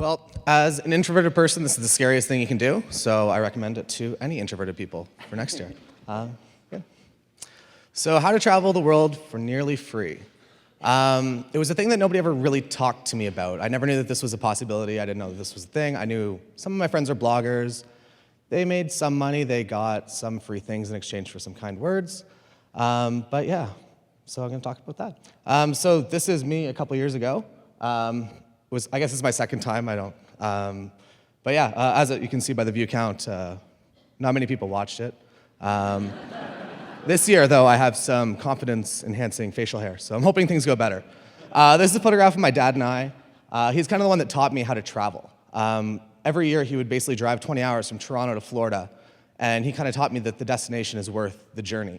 Well, as an introverted person, this is the scariest thing you can do, so I recommend it to any introverted people for next year. Yeah. So how to travel the world for nearly free. It was a thing that nobody ever really talked to me about. I never knew that this was a possibility. I didn't know that this was a thing. I knew some of my friends are bloggers. They made some money. They got some free things in exchange for some kind words. But yeah, so I'm going to talk about that. So this is me a couple years ago. I guess it's my second time. I don't. But yeah, as you can see by the view count, not many people watched it. This year, though, I have some confidence-enhancing facial hair, so I'm hoping things go better. This is a photograph of my dad and I. He's kind of the one that taught me how to travel. Every year, he would basically drive 20 hours from Toronto to Florida, and he kind of taught me that the destination is worth the journey.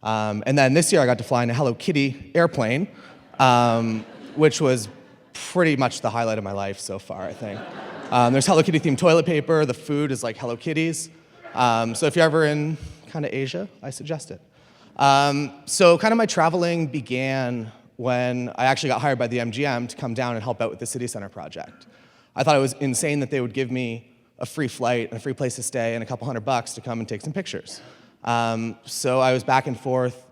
And then this year, I got to fly in a Hello Kitty airplane, which was pretty much the highlight of my life so far, I think. There's Hello Kitty themed toilet paper. The food is like Hello Kitties. So if you're ever in kind of Asia, I suggest it. So kind of my traveling began when I actually got hired by the MGM to come down and help out with the City Center project. I thought it was insane that they would give me a free flight and a free place to stay and a couple $100 to come and take some pictures. So I was back and forth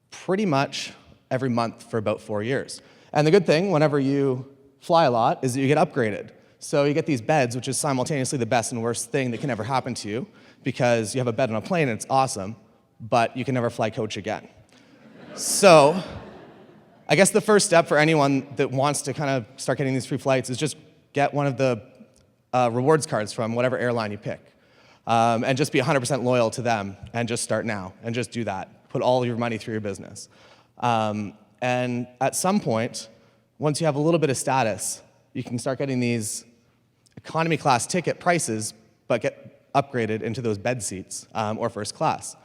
pretty much every month for about 4 years. And the good thing, whenever you fly a lot, is that you get upgraded. So you get these beds, which is simultaneously the best and worst thing that can ever happen to you, because you have a bed on a plane and it's awesome, but you can never fly coach again. So I guess the first step for anyone that wants to kind of start getting these free flights is just get one of the rewards cards from whatever airline you pick. And just be 100% loyal to them and just start now and just do that. Put all your money through your business. And at some point, once you have a little bit of status, you can start getting these economy class ticket prices, but get upgraded into those bed seats or first class.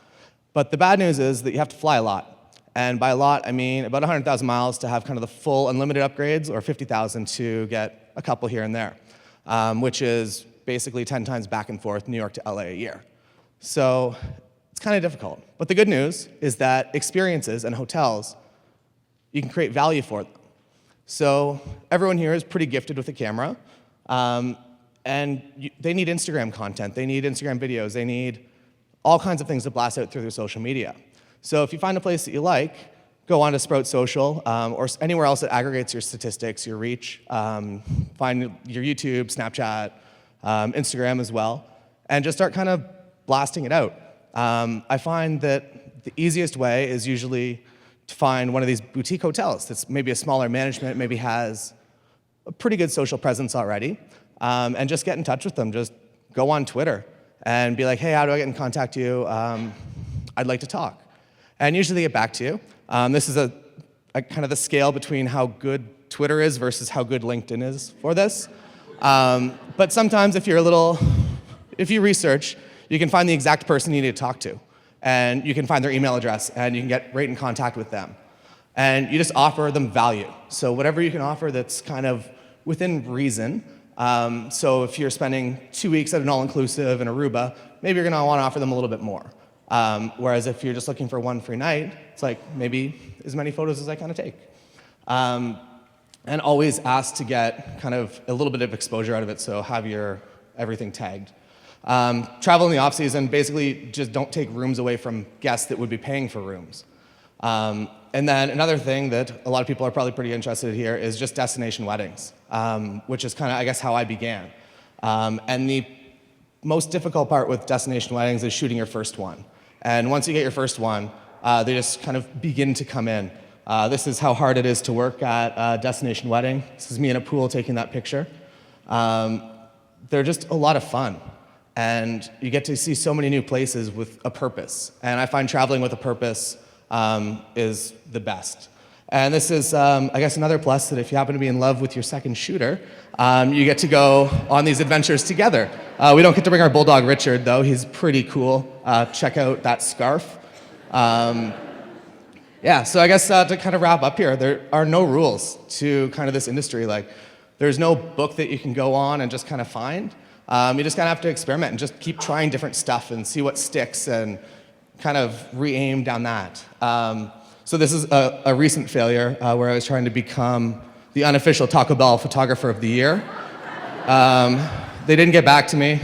But the bad news is that you have to fly a lot. And by a lot, I mean about 100,000 miles to have kind of the full unlimited upgrades, or 50,000 to get a couple here and there, which is basically 10 times back and forth, New York to LA a year. So it's kind of difficult. But the good news is that experiences and hotels, you can create value for them. So everyone here is pretty gifted with a camera, and they need Instagram content, they need Instagram videos, they need all kinds of things to blast out through their social media. So if you find a place that you like, go on to Sprout Social, or anywhere else that aggregates your statistics, your reach, find your YouTube, Snapchat, Instagram as well, and just start kind of blasting it out. I find that the easiest way is usually to find one of these boutique hotels that's maybe a smaller management, maybe has a pretty good social presence already, and just get in touch with them. Just go on Twitter and be like, hey, how do I get in contact with you? I'd like to talk. And usually they get back to you. This is a kind of the scale between how good Twitter is versus how good LinkedIn is for this. But sometimes if you research, you can find the exact person you need to talk to. And you can find their email address, and you can get right in contact with them. And you just offer them value. So whatever you can offer that's kind of within reason. So if you're spending 2 weeks at an all-inclusive in Aruba, maybe you're going to want to offer them a little bit more. Whereas if you're just looking for one free night, it's like maybe as many photos as I kind of take. And always ask to get kind of a little bit of exposure out of it, so have your everything tagged. Travel in the off-season, basically just don't take rooms away from guests that would be paying for rooms. And then another thing that a lot of people are probably pretty interested in here is just destination weddings, which is kind of, I guess, how I began. And the most difficult part with destination weddings is shooting your first one. And once you get your first one, they just kind of begin to come in. This is how hard it is to work at a destination wedding. This is me in a pool taking that picture. They're just a lot of fun. And you get to see so many new places with a purpose. And I find traveling with a purpose is the best. And this is, I guess, another plus, that if you happen to be in love with your second shooter, you get to go on these adventures together. We don't get to bring our bulldog Richard, though. He's pretty cool. Check out that scarf. Yeah, so I guess to kind of wrap up here, there are no rules to kind of this industry. Like, there's no book that you can go on and just kind of find. You just kind of have to experiment and just keep trying different stuff and see what sticks and kind of re-aim down that. So this is a recent failure where I was trying to become the unofficial Taco Bell photographer of the year. They didn't get back to me.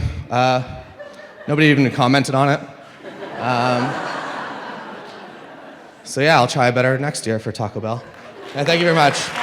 Nobody even commented on it. So yeah, I'll try better next year for Taco Bell. And thank you very much.